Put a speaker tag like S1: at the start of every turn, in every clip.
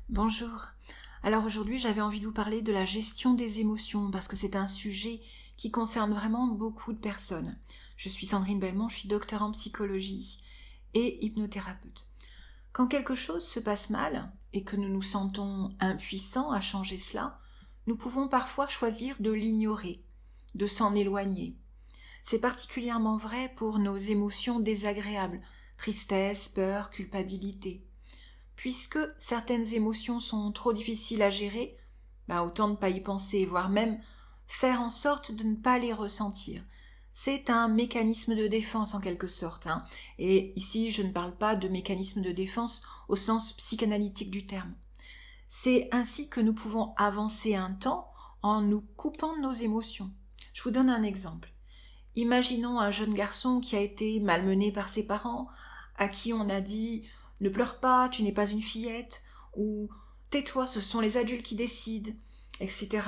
S1: Bonjour. Alors aujourd'hui, j'avais envie de vous parler de la gestion des émotions parce que c'est un sujet qui concerne vraiment beaucoup de personnes. Je suis Sandrine Belmont, je suis docteure en psychologie et hypnothérapeute. Quand quelque chose se passe mal et que nous nous sentons impuissants à changer cela, nous pouvons parfois choisir de l'ignorer, de s'en éloigner. C'est particulièrement vrai pour nos émotions désagréables, tristesse, peur, culpabilité. Puisque certaines émotions sont trop difficiles à gérer, autant ne pas y penser, voire même faire en sorte de ne pas les ressentir. C'est un mécanisme de défense en quelque sorte. Et ici, je ne parle pas de mécanisme de défense au sens psychanalytique du terme. C'est ainsi que nous pouvons avancer un temps en nous coupant de nos émotions. Je vous donne un exemple. Imaginons un jeune garçon qui a été malmené par ses parents, à qui on a dit « Ne pleure pas, tu n'es pas une fillette » ou « Tais-toi, ce sont les adultes qui décident », etc.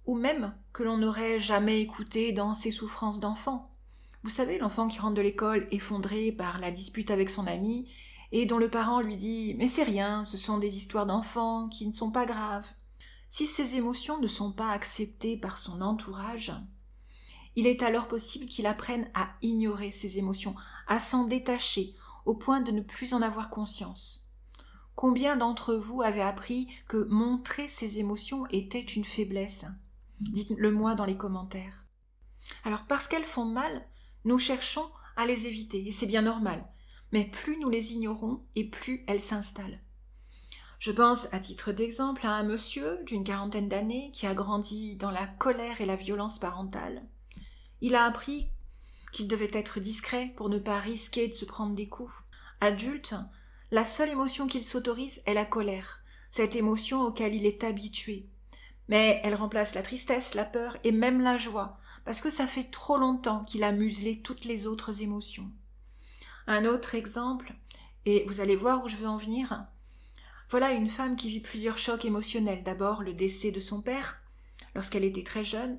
S1: Ou même que l'on n'aurait jamais écouté dans ses souffrances d'enfant. Vous savez, l'enfant qui rentre de l'école effondré par la dispute avec son ami et dont le parent lui dit « Mais c'est rien, ce sont des histoires d'enfants qui ne sont pas graves ». Si ces émotions ne sont pas acceptées par son entourage, il est alors possible qu'il apprenne à ignorer ses émotions, à s'en détacher, au point de ne plus en avoir conscience. Combien d'entre vous avaient appris que montrer ses émotions était une faiblesse ? Dites-le moi dans les commentaires. Alors parce qu'elles font mal, nous cherchons à les éviter, et c'est bien normal. Mais plus nous les ignorons, et plus elles s'installent. Je pense, à titre d'exemple, à un monsieur d'une quarantaine d'années qui a grandi dans la colère et la violence parentale. Il a appris qu'il devait être discret pour ne pas risquer de se prendre des coups. Adulte, la seule émotion qu'il s'autorise est la colère, cette émotion auquel il est habitué. Mais elle remplace la tristesse, la peur et même la joie, parce que ça fait trop longtemps qu'il a muselé toutes les autres émotions. Un autre exemple, et vous allez voir où je veux en venir. Voilà une femme qui vit plusieurs chocs émotionnels. D'abord le décès de son père, lorsqu'elle était très jeune.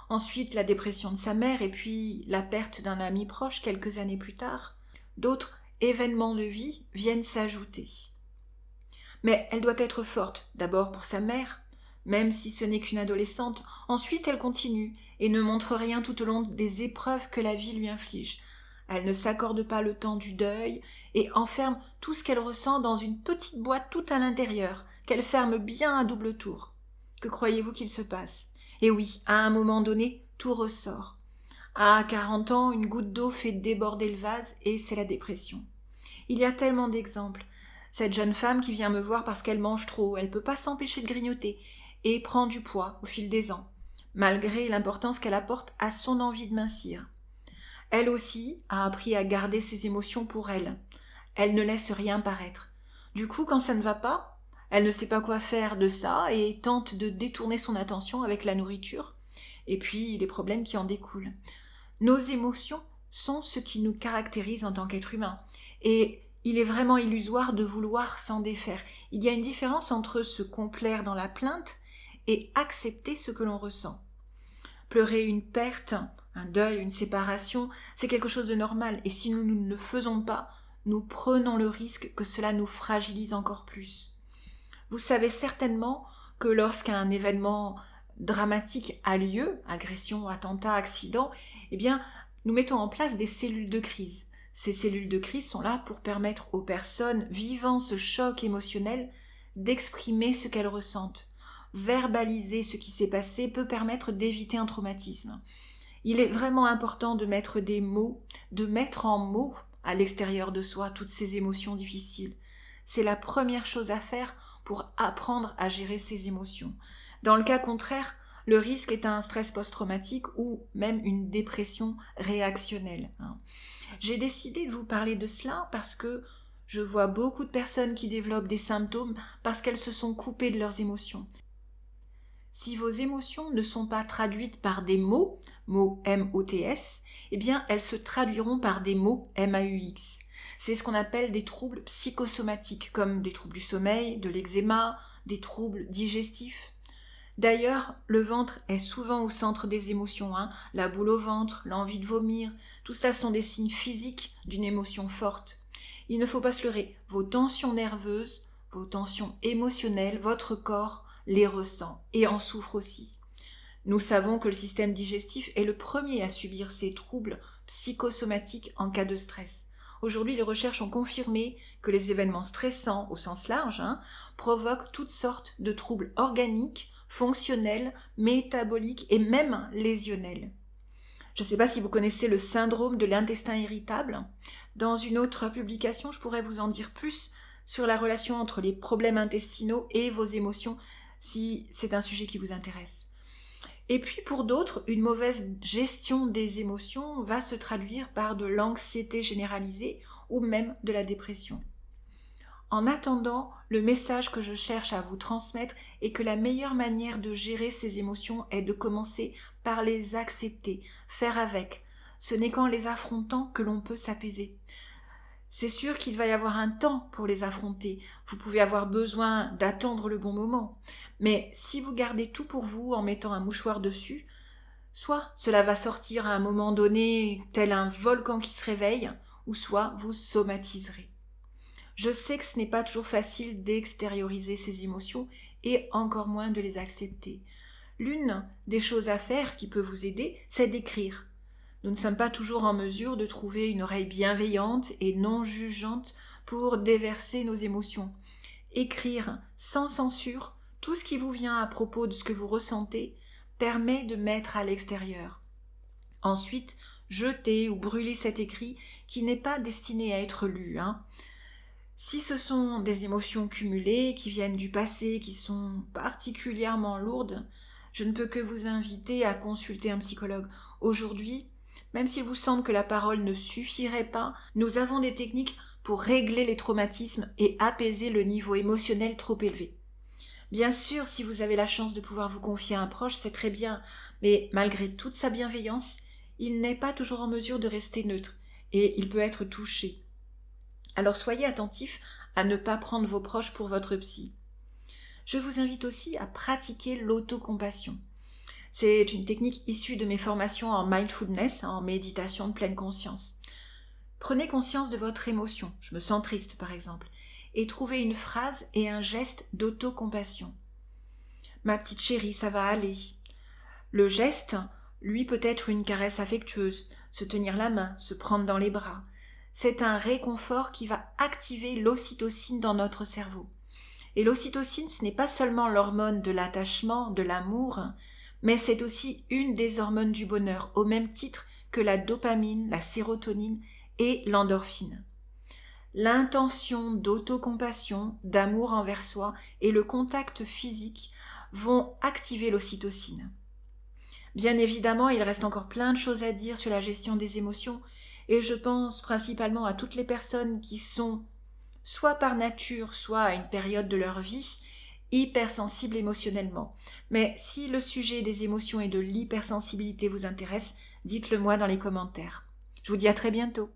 S1: Ensuite, la dépression de sa mère et puis la perte d'un ami proche quelques années plus tard. D'autres événements de vie viennent s'ajouter. Mais elle doit être forte, d'abord pour sa mère, même si ce n'est qu'une adolescente. Ensuite, elle continue et ne montre rien tout au long des épreuves que la vie lui inflige. Elle ne s'accorde pas le temps du deuil et enferme tout ce qu'elle ressent dans une petite boîte tout à l'intérieur, qu'elle ferme bien à double tour. Que croyez-vous qu'il se passe ? Et oui, à un moment donné, tout ressort. À 40 ans, une goutte d'eau fait déborder le vase et c'est la dépression. Il y a tellement d'exemples. Cette jeune femme qui vient me voir parce qu'elle mange trop, elle ne peut pas s'empêcher de grignoter et prend du poids au fil des ans, malgré l'importance qu'elle apporte à son envie de mincir. Elle aussi a appris à garder ses émotions pour elle. Elle ne laisse rien paraître. Du coup, quand ça ne va pas, elle ne sait pas quoi faire de ça et tente de détourner son attention avec la nourriture et puis les problèmes qui en découlent. Nos émotions sont ce qui nous caractérise en tant qu'être humain et il est vraiment illusoire de vouloir s'en défaire. Il y a une différence entre se complaire dans la plainte et accepter ce que l'on ressent. Pleurer une perte, un deuil, une séparation, c'est quelque chose de normal et si nous ne le faisons pas, nous prenons le risque que cela nous fragilise encore plus. Vous savez certainement que lorsqu'un événement dramatique a lieu, agression, attentat, accident, nous mettons en place des cellules de crise. Ces cellules de crise sont là pour permettre aux personnes vivant ce choc émotionnel d'exprimer ce qu'elles ressentent. Verbaliser ce qui s'est passé peut permettre d'éviter un traumatisme. Il est vraiment important de mettre des mots, de mettre en mots à l'extérieur de soi toutes ces émotions difficiles. C'est la première chose à faire pour apprendre à gérer ses émotions. Dans le cas contraire, le risque est un stress post-traumatique ou même une dépression réactionnelle. J'ai décidé de vous parler de cela parce que je vois beaucoup de personnes qui développent des symptômes parce qu'elles se sont coupées de leurs émotions. Si vos émotions ne sont pas traduites par des mots M-O-T-S, elles se traduiront par des mots M-A-U-X. C'est ce qu'on appelle des troubles psychosomatiques, comme des troubles du sommeil, de l'eczéma, des troubles digestifs. D'ailleurs, le ventre est souvent au centre des émotions, la boule au ventre, l'envie de vomir, tout cela sont des signes physiques d'une émotion forte. Il ne faut pas se leurrer, vos tensions nerveuses, vos tensions émotionnelles, votre corps les ressent et en souffre aussi. Nous savons que le système digestif est le premier à subir ces troubles psychosomatiques en cas de stress. Aujourd'hui, les recherches ont confirmé que les événements stressants, au sens large, provoquent toutes sortes de troubles organiques, fonctionnels, métaboliques et même lésionnels. Je ne sais pas si vous connaissez le syndrome de l'intestin irritable. Dans une autre publication, je pourrais vous en dire plus sur la relation entre les problèmes intestinaux et vos émotions, si c'est un sujet qui vous intéresse. Et puis pour d'autres, une mauvaise gestion des émotions va se traduire par de l'anxiété généralisée ou même de la dépression. En attendant, le message que je cherche à vous transmettre est que la meilleure manière de gérer ces émotions est de commencer par les accepter, faire avec. Ce n'est qu'en les affrontant que l'on peut s'apaiser. C'est sûr qu'il va y avoir un temps pour les affronter. Vous pouvez avoir besoin d'attendre le bon moment. Mais si vous gardez tout pour vous en mettant un mouchoir dessus, soit cela va sortir à un moment donné tel un volcan qui se réveille, ou soit vous somatiserez. Je sais que ce n'est pas toujours facile d'extérioriser ces émotions et encore moins de les accepter. L'une des choses à faire qui peut vous aider, c'est d'écrire. Nous ne sommes pas toujours en mesure de trouver une oreille bienveillante et non jugeante pour déverser nos émotions. Écrire sans censure tout ce qui vous vient à propos de ce que vous ressentez permet de mettre à l'extérieur. Ensuite, jeter ou brûler cet écrit qui n'est pas destiné à être lu. Si ce sont des émotions cumulées qui viennent du passé, qui sont particulièrement lourdes, je ne peux que vous inviter à consulter un psychologue. Aujourd'hui, même s'il vous semble que la parole ne suffirait pas, nous avons des techniques pour régler les traumatismes et apaiser le niveau émotionnel trop élevé. Bien sûr, si vous avez la chance de pouvoir vous confier à un proche, c'est très bien, mais malgré toute sa bienveillance, il n'est pas toujours en mesure de rester neutre et il peut être touché. Alors soyez attentifs à ne pas prendre vos proches pour votre psy. Je vous invite aussi à pratiquer l'autocompassion. C'est une technique issue de mes formations en mindfulness, en méditation de pleine conscience. Prenez conscience de votre émotion, je me sens triste par exemple, et trouvez une phrase et un geste d'autocompassion. Ma petite chérie, ça va aller. Le geste, lui, peut être une caresse affectueuse, se tenir la main, se prendre dans les bras. C'est un réconfort qui va activer l'ocytocine dans notre cerveau. Et l'ocytocine, ce n'est pas seulement l'hormone de l'attachement, de l'amour, mais c'est aussi une des hormones du bonheur, au même titre que la dopamine, la sérotonine et l'endorphine. L'intention d'autocompassion, d'amour envers soi et le contact physique vont activer l'ocytocine. Bien évidemment, il reste encore plein de choses à dire sur la gestion des émotions, et je pense principalement à toutes les personnes qui sont, soit par nature, soit à une période de leur vie, hypersensibles émotionnellement. Mais si le sujet des émotions et de l'hypersensibilité vous intéresse, dites-le moi dans les commentaires. Je vous dis à très bientôt.